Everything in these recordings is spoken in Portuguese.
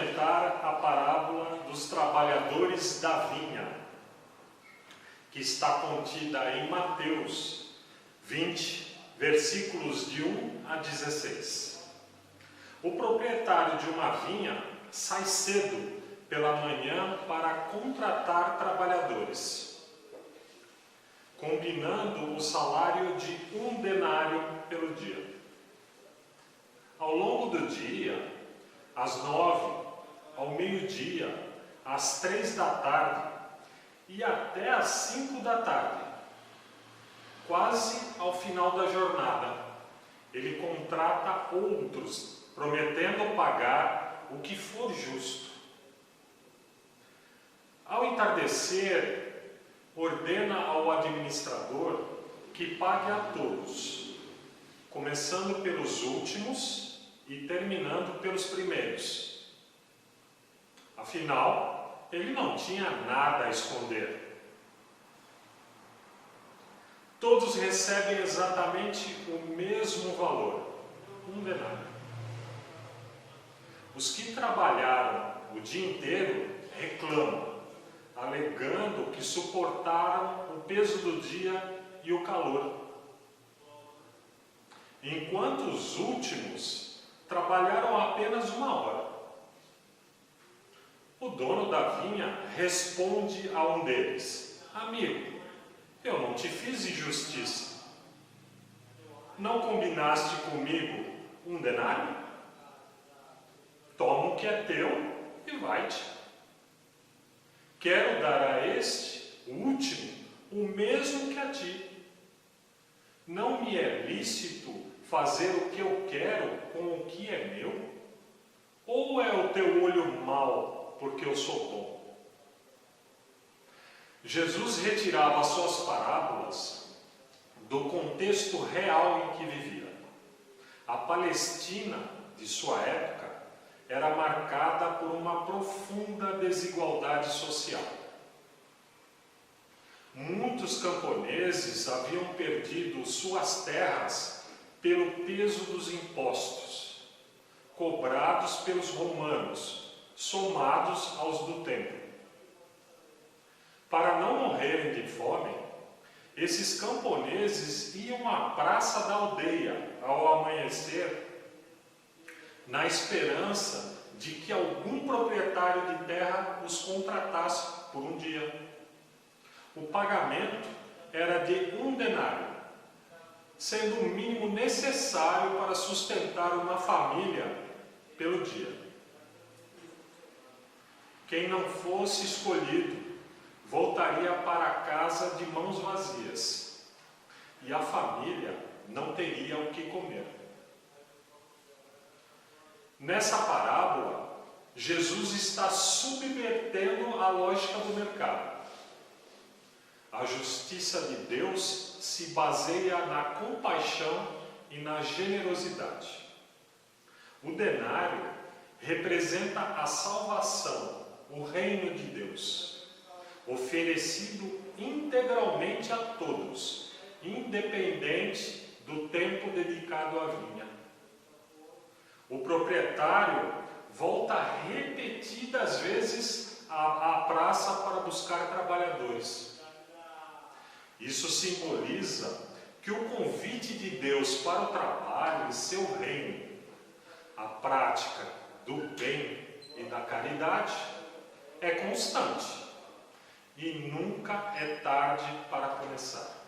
comentar a parábola dos trabalhadores da vinha, que está contida em Mateus 20, versículos de 1 a 16. O proprietário de uma vinha sai cedo pela manhã para contratar trabalhadores, combinando o salário de 1 denário pelo dia. Ao longo do dia, às 9, ao meio-dia, às 3 da tarde e até às 5 da tarde, quase ao final da jornada, ele contrata outros, prometendo pagar o que for justo. Ao entardecer, ordena ao administrador que pague a todos, começando pelos últimos e terminando pelos primeiros. Afinal, ele não tinha nada a esconder. Todos recebem exatamente o mesmo valor, 1 denário. Os que trabalharam o dia inteiro reclamam, alegando que suportaram o peso do dia e o calor, enquanto os últimos trabalharam apenas 1 hora. O dono da vinha responde a um deles: amigo, eu não te fiz injustiça. Não combinaste comigo 1 denário? Toma o que é teu e vai-te. Quero dar a este, o último, o mesmo que a ti. Não me é lícito fazer o que eu quero com o que é meu? Ou é o teu olho mau porque eu sou bom? Jesus retirava suas parábolas do contexto real em que vivia. A Palestina de sua época era marcada por uma profunda desigualdade social. Muitos camponeses haviam perdido suas terras pelo peso dos impostos, cobrados pelos romanos, somados aos do templo. Para não morrerem de fome, esses camponeses iam à praça da aldeia ao amanhecer, na esperança de que algum proprietário de terra os contratasse por um dia. O pagamento era de 1 denário, sendo o mínimo necessário para sustentar uma família pelo dia. Quem não fosse escolhido voltaria para casa de mãos vazias, e a família não teria o que comer. Nessa parábola, Jesus está subvertendo a lógica do mercado. A justiça de Deus se baseia na compaixão e na generosidade. O denário representa a salvação, o reino de Deus, oferecido integralmente a todos, independente do tempo dedicado à vinha. O proprietário volta repetidas vezes à praça para buscar trabalhadores. Isso simboliza que o convite de Deus para o trabalho em seu reino, a prática do bem e da caridade, é constante e nunca é tarde para começar.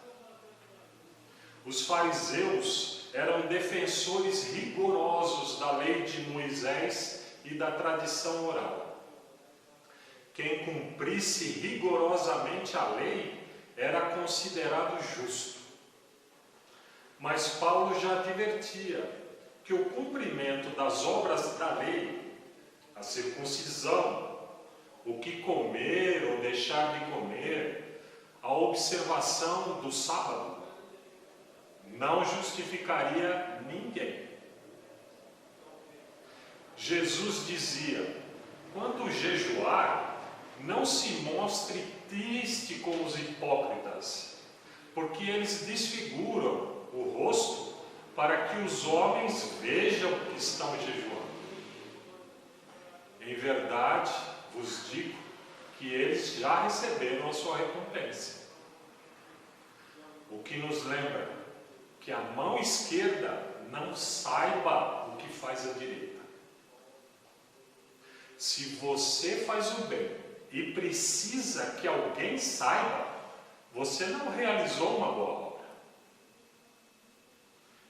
Os fariseus eram defensores rigorosos da lei de Moisés e da tradição oral. Quem cumprisse rigorosamente a lei era considerado justo. Mas Paulo já advertia que o cumprimento das obras da lei, a circuncisão, o que comer ou deixar de comer, a observação do sábado, não justificaria ninguém. Jesus dizia: quando jejuar, não se mostre triste como os hipócritas, porque eles desfiguram o rosto para que os homens vejam que estão jejuando. Em verdade, vos digo que eles já receberam a sua recompensa. O que nos lembra que a mão esquerda não saiba o que faz a direita. Se você faz o bem e precisa que alguém saiba, você não realizou uma boa obra.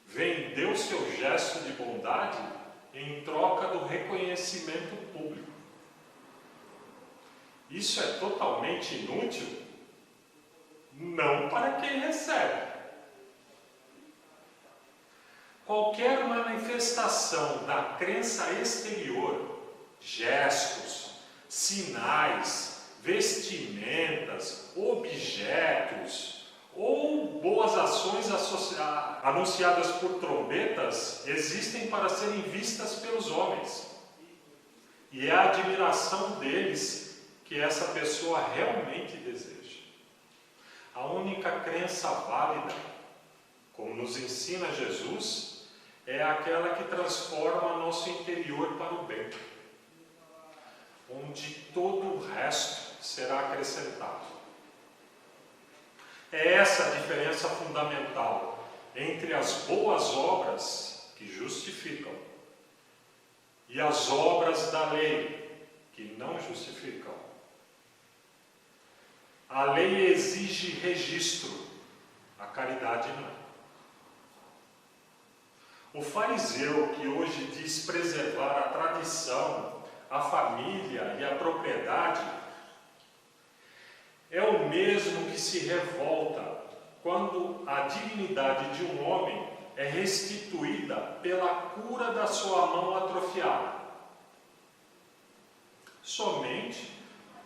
Vendeu seu gesto de bondade em troca do reconhecimento público. Isso é totalmente inútil? Não para quem recebe. Qualquer manifestação da crença exterior, gestos, sinais, vestimentas, objetos ou boas ações anunciadas por trombetas existem para serem vistas pelos homens. E é a admiração deles que essa pessoa realmente deseja. A única crença válida, como nos ensina Jesus, é aquela que transforma nosso interior para o bem, onde todo o resto será acrescentado. É essa a diferença fundamental entre as boas obras que justificam e as obras da lei que não justificam. A lei exige registro, a caridade não. O fariseu que hoje diz preservar a tradição, a família e a propriedade é o mesmo que se revolta quando a dignidade de um homem é restituída pela cura da sua mão atrofiada. Somente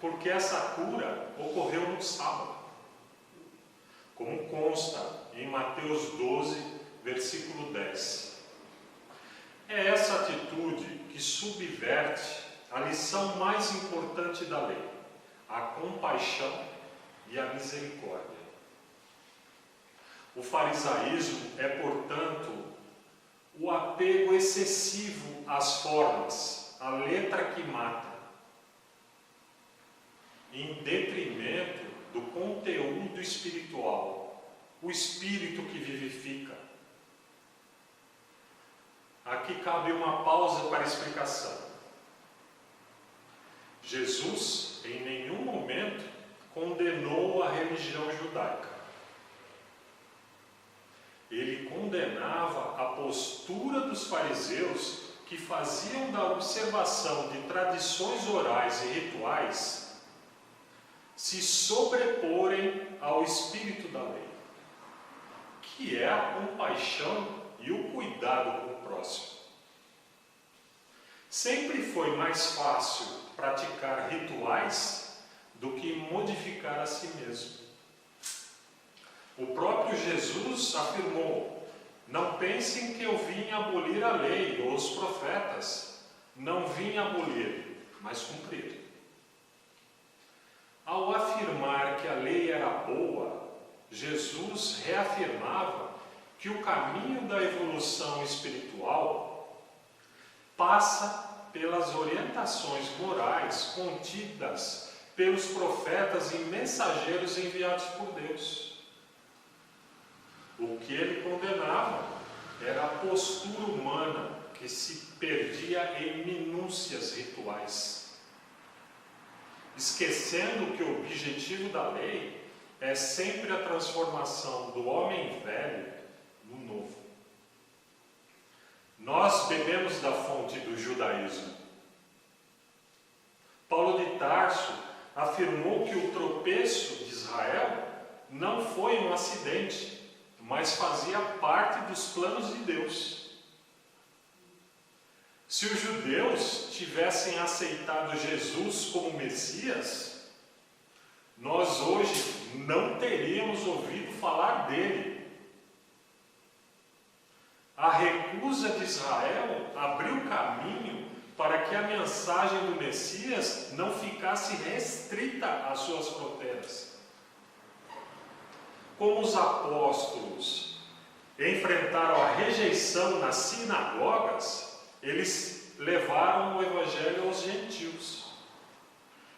porque essa cura ocorreu no sábado, como consta em Mateus 12, versículo 10. É essa atitude que subverte a lição mais importante da lei, a compaixão e a misericórdia. O farisaísmo é, portanto, o apego excessivo às formas, a letra que mata, em detrimento do conteúdo espiritual, o espírito que vivifica. Aqui cabe uma pausa para explicação. Jesus, em nenhum momento, condenou a religião judaica. Ele condenava a postura dos fariseus que faziam da observação de tradições orais e rituais se sobreporem ao espírito da lei, que é a compaixão e o cuidado com o próximo. Sempre foi mais fácil praticar rituais do que modificar a si mesmo. O próprio Jesus afirmou: não pensem que eu vim abolir a lei ou os profetas. Não vim abolir, mas cumprir. Ao afirmar que a lei era boa, Jesus reafirmava que o caminho da evolução espiritual passa pelas orientações morais contidas pelos profetas e mensageiros enviados por Deus. O que ele condenava era a postura humana que se perdia em minúcias rituais, esquecendo que o objetivo da lei é sempre a transformação do homem velho no novo. Nós bebemos da fonte do judaísmo. Paulo de Tarso afirmou que o tropeço de Israel não foi um acidente, mas fazia parte dos planos de Deus. Se os judeus tivessem aceitado Jesus como Messias, nós hoje não teríamos ouvido falar dele. A recusa de Israel abriu caminho para que a mensagem do Messias não ficasse restrita às suas fronteiras. Como os apóstolos enfrentaram a rejeição nas sinagogas, eles levaram o Evangelho aos gentios.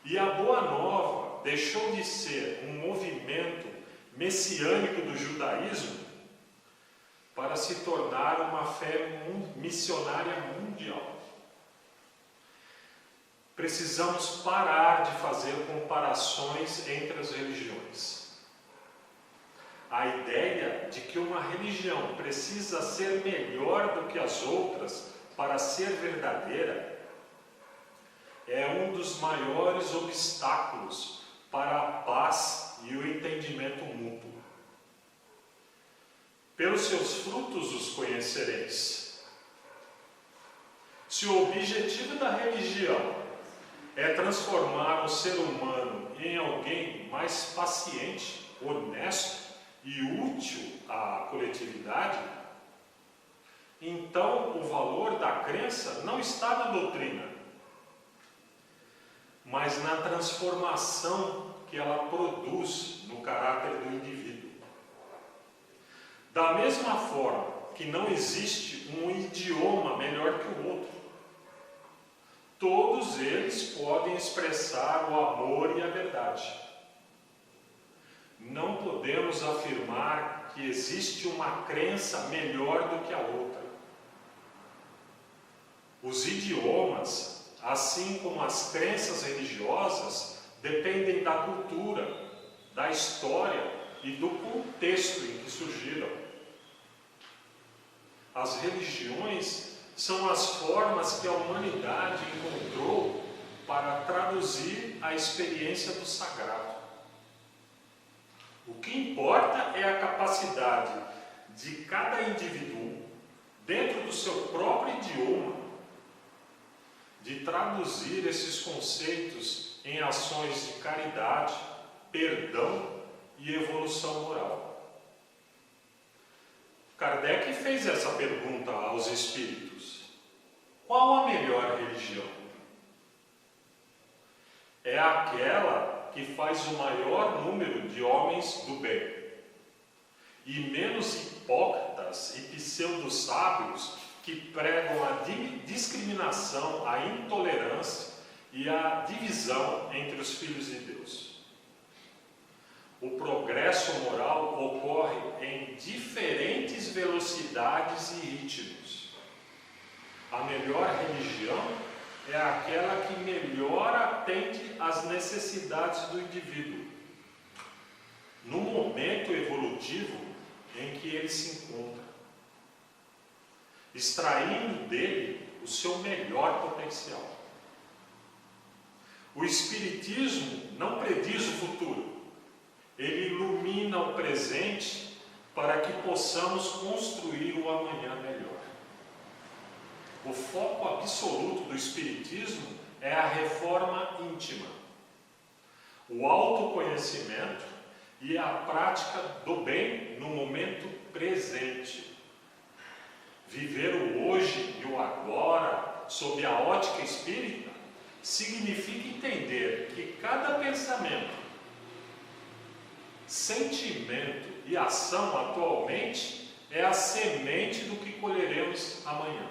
E a Boa Nova deixou de ser um movimento messiânico do judaísmo para se tornar uma fé missionária mundial. Precisamos parar de fazer comparações entre as religiões. A ideia de que uma religião precisa ser melhor do que as outras para ser verdadeira é um dos maiores obstáculos para a paz e o entendimento mútuo. Pelos seus frutos os conhecereis. Se o objetivo da religião é transformar o ser humano em alguém mais paciente, honesto e útil à coletividade, então o valor da crença não está na doutrina, mas na transformação que ela produz no caráter do indivíduo. Da mesma forma que não existe um idioma melhor que o outro, todos eles podem expressar o amor e a verdade. Não podemos afirmar que existe uma crença melhor do que a outra. Os idiomas, assim como as crenças religiosas, dependem da cultura, da história e do contexto em que surgiram. As religiões são as formas que a humanidade encontrou para traduzir a experiência do sagrado. O que importa é a capacidade de cada indivíduo, dentro do seu próprio idioma, de traduzir esses conceitos em ações de caridade, perdão e evolução moral. Kardec fez essa pergunta aos espíritos: qual a melhor religião? É aquela que faz o maior número de homens do bem e menos hipócritas e pseudo-sábios que pregam a discriminação, a intolerância e a divisão entre os filhos de Deus. O progresso moral ocorre em diferentes velocidades e ritmos. A melhor religião é aquela que melhor atende às necessidades do indivíduo, no momento evolutivo em que ele se encontra, extraindo dele o seu melhor potencial. O Espiritismo não prediz o futuro. Ele ilumina o presente para que possamos construir o amanhã melhor. O foco absoluto do Espiritismo é a reforma íntima, o autoconhecimento e a prática do bem no momento presente. Viver o hoje e o agora sob a ótica espírita significa entender que cada pensamento, sentimento e ação atualmente é a semente do que colheremos amanhã,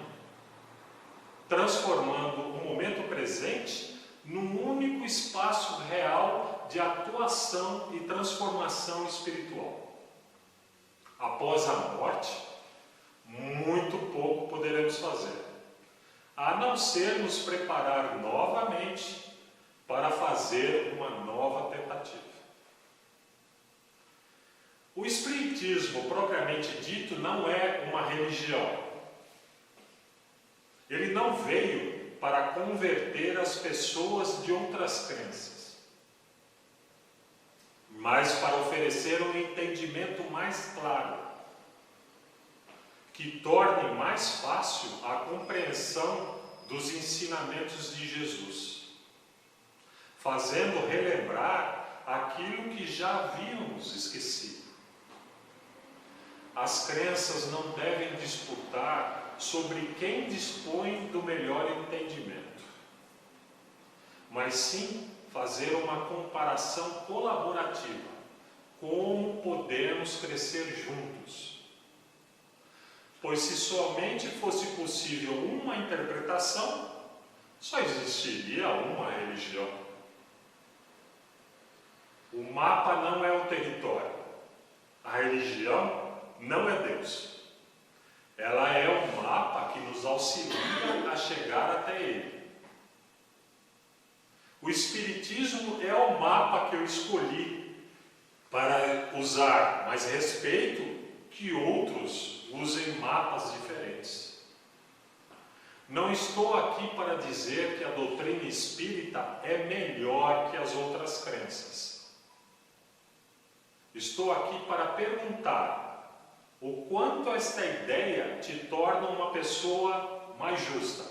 transformando o momento presente num único espaço real de atuação e transformação espiritual. Após a morte, muito pouco poderemos fazer, a não ser nos preparar novamente para fazer uma nova tentativa. O Espiritismo, propriamente dito, não é uma religião. Ele não veio para converter as pessoas de outras crenças, mas para oferecer um entendimento mais claro, que torne mais fácil a compreensão dos ensinamentos de Jesus, fazendo relembrar aquilo que já havíamos esquecido. As crenças não devem disputar sobre quem dispõe do melhor entendimento, mas sim fazer uma comparação colaborativa. Como podemos crescer juntos? pois se somente fosse possível uma interpretação, só existiria uma religião. O mapa não é o território. A religião não é Deus. Ela é o mapa que nos auxilia a chegar até Ele. O Espiritismo é o mapa que eu escolhi para usar, mas respeito que outros usem mapas diferentes. Não estou aqui para dizer que a doutrina espírita é melhor que as outras crenças. Estou aqui para perguntar o quanto esta ideia te torna uma pessoa mais justa.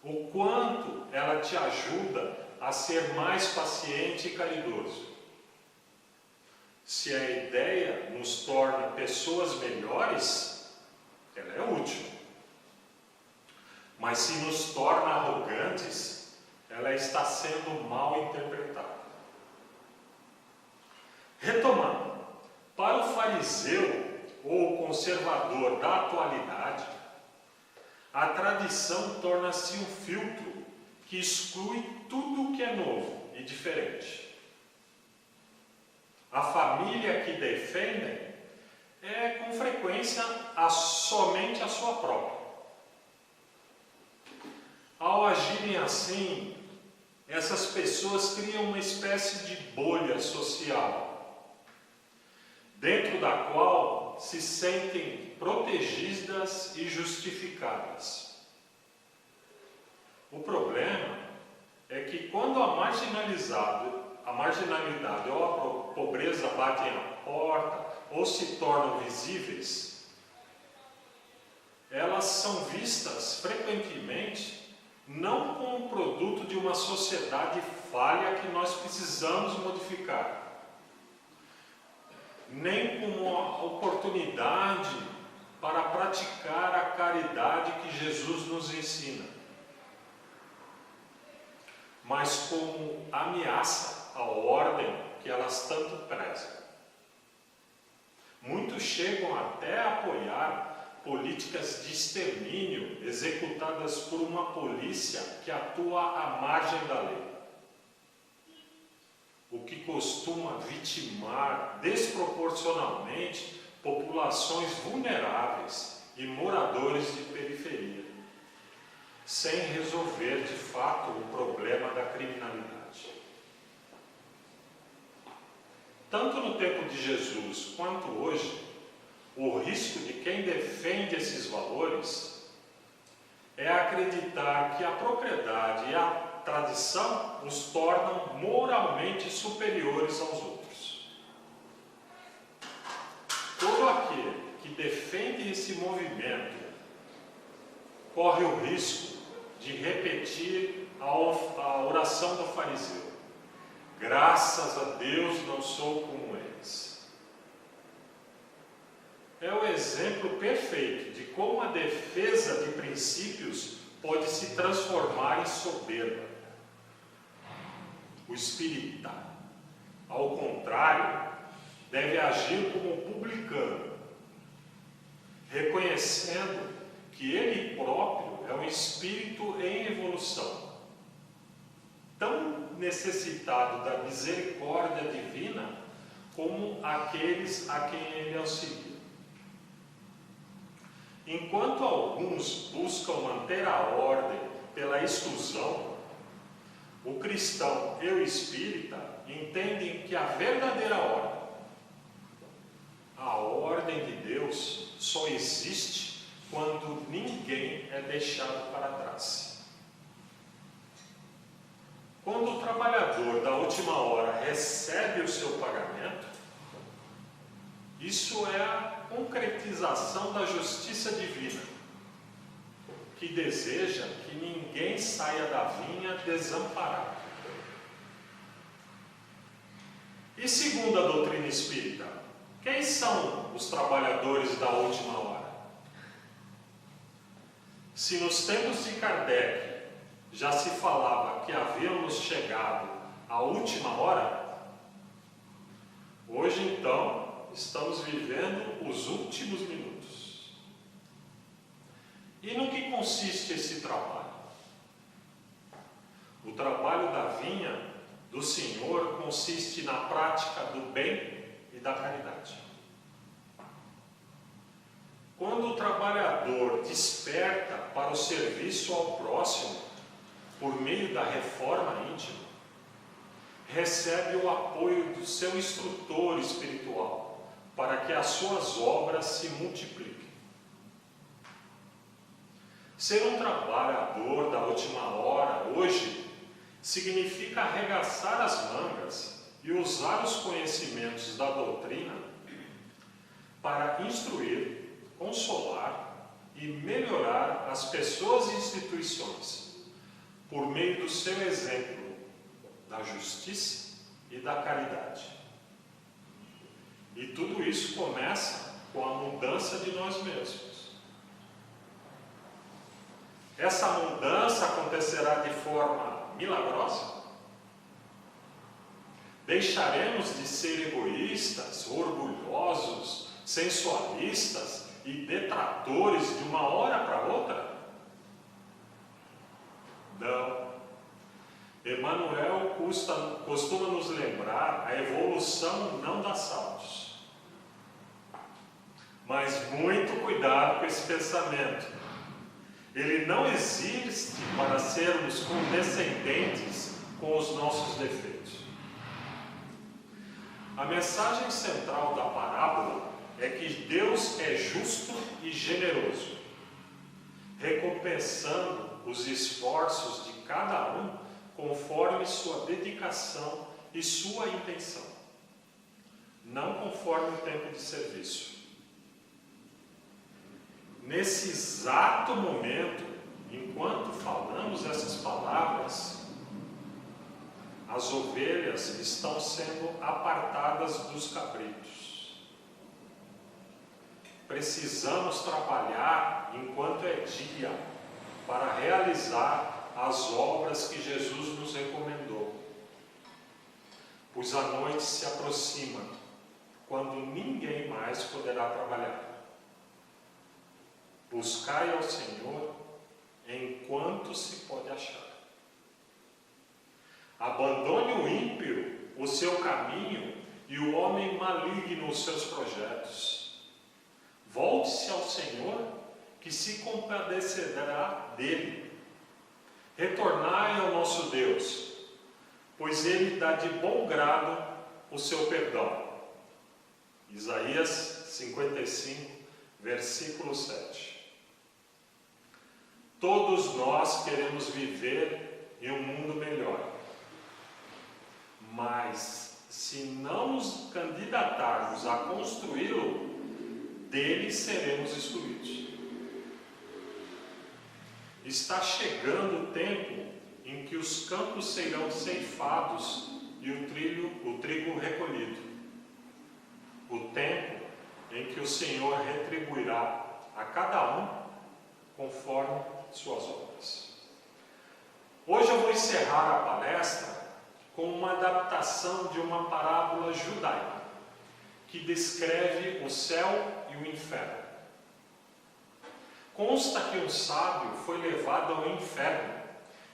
O quanto ela te ajuda a ser mais paciente e caridoso. Se a ideia nos torna pessoas melhores, ela é útil. Mas se nos torna arrogantes, ela está sendo mal interpretada. Retomando, para o fariseu ou conservador da atualidade, a tradição torna-se um filtro que exclui tudo o que é novo e diferente. A família que defendem é com frequência somente a sua própria. Ao agirem assim, essas pessoas criam uma espécie de bolha social, dentro da qual se sentem protegidas e justificadas. O problema é que quando a marginalidade ou a pobreza batem à porta ou se tornam visíveis, elas são vistas frequentemente não como produto de uma sociedade falha que nós precisamos modificar, nem como uma oportunidade para praticar a caridade que Jesus nos ensina, mas como ameaça à ordem que elas tanto prezam. Muitos chegam até a apoiar políticas de extermínio executadas por uma polícia que atua à margem da lei, o que costuma vitimar desproporcionalmente populações vulneráveis e moradores de periferia, sem resolver de fato o problema da criminalidade. Tanto no tempo de Jesus quanto hoje, o risco de quem defende esses valores é acreditar que a propriedade e a tradição os tornam moralmente superiores aos outros. Todo aquele que defende esse movimento corre o risco de repetir a oração do fariseu: graças a Deus não sou como eles. É o exemplo perfeito de como a defesa de princípios pode se transformar em soberba. O espírita, ao contrário, deve agir como um publicano, reconhecendo que ele próprio é um espírito em evolução, tão necessitado da misericórdia divina como aqueles a quem ele auxilia. Enquanto alguns buscam manter a ordem pela exclusão, o cristão e o espírita entendem que a verdadeira ordem, a ordem de Deus, só existe quando ninguém é deixado para trás. Quando o trabalhador da última hora recebe o seu pagamento, isso é a concretização da justiça divina, que deseja que ninguém saia da vinha desamparado. E segundo a doutrina espírita, quem são os trabalhadores da última hora? Se nos tempos de Kardec já se falava que havíamos chegado à última hora, hoje então estamos vivendo os últimos minutos. E no que consiste esse trabalho? O trabalho da vinha do Senhor consiste na prática do bem e da caridade. Quando o trabalhador desperta para o serviço ao próximo por meio da reforma íntima, recebe o apoio do seu instrutor espiritual para que as suas obras se multipliquem. Ser um trabalhador da última hora hoje significa arregaçar as mangas e usar os conhecimentos da doutrina para instruir, consolar e melhorar as pessoas e instituições por meio do seu exemplo da justiça e da caridade. E tudo isso começa com a mudança de nós mesmos. Essa mudança acontecerá de forma milagrosa? Deixaremos de ser egoístas, orgulhosos, sensualistas e detratores de uma hora para outra? Não. Emmanuel costuma nos lembrar a evolução não dá saltos. Mas muito cuidado com esse pensamento. Ele não existe para sermos condescendentes com os nossos defeitos. A mensagem central da parábola é que Deus é justo e generoso, recompensando os esforços de cada um conforme sua dedicação e sua intenção, não conforme o tempo de serviço. Nesse exato momento, enquanto falamos essas palavras, as ovelhas estão sendo apartadas dos cabritos. Precisamos trabalhar enquanto é dia para realizar as obras que Jesus nos recomendou, pois a noite se aproxima, quando ninguém mais poderá trabalhar. Buscai ao Senhor enquanto se pode achar. Abandone o ímpio o seu caminho e o homem maligno os seus projetos. Volte-se ao Senhor, que se compadecerá dele. Retornai ao nosso Deus, pois ele dá de bom grado o seu perdão. Isaías 55, versículo 7. Todos nós queremos viver em um mundo melhor, mas se não nos candidatarmos a construí-lo, dele seremos excluídos. Está chegando o tempo em que os campos serão ceifados e o trigo recolhido. O tempo em que o Senhor retribuirá a cada um conforme suas obras. Hoje eu vou encerrar a palestra com uma adaptação de uma parábola judaica que descreve o céu e o inferno. Consta que um sábio foi levado ao inferno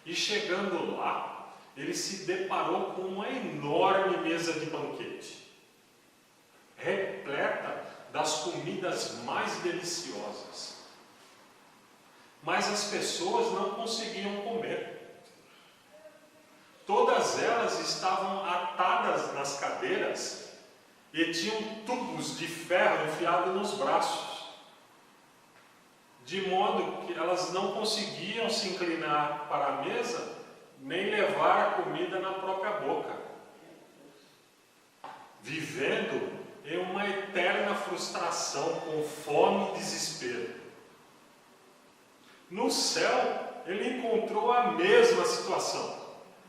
e, chegando lá, ele se deparou com uma enorme mesa de banquete, repleta das comidas mais deliciosas. Mas as pessoas não conseguiam comer. Todas elas estavam atadas nas cadeiras e tinham tubos de ferro enfiados nos braços, de modo que elas não conseguiam se inclinar para a mesa, nem levar a comida na própria boca, vivendo em uma eterna frustração, com fome e desespero. No céu, ele encontrou a mesma situação,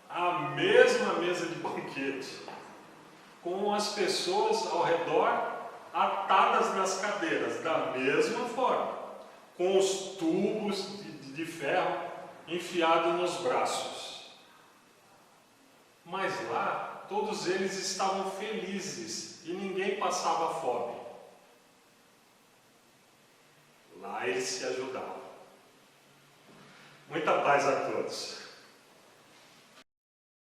a mesma mesa de banquete, com as pessoas ao redor atadas nas cadeiras, da mesma forma, com os tubos de ferro enfiados nos braços. Mas lá, todos eles estavam felizes e ninguém passava fome. Lá eles se ajudavam. Muita paz a todos.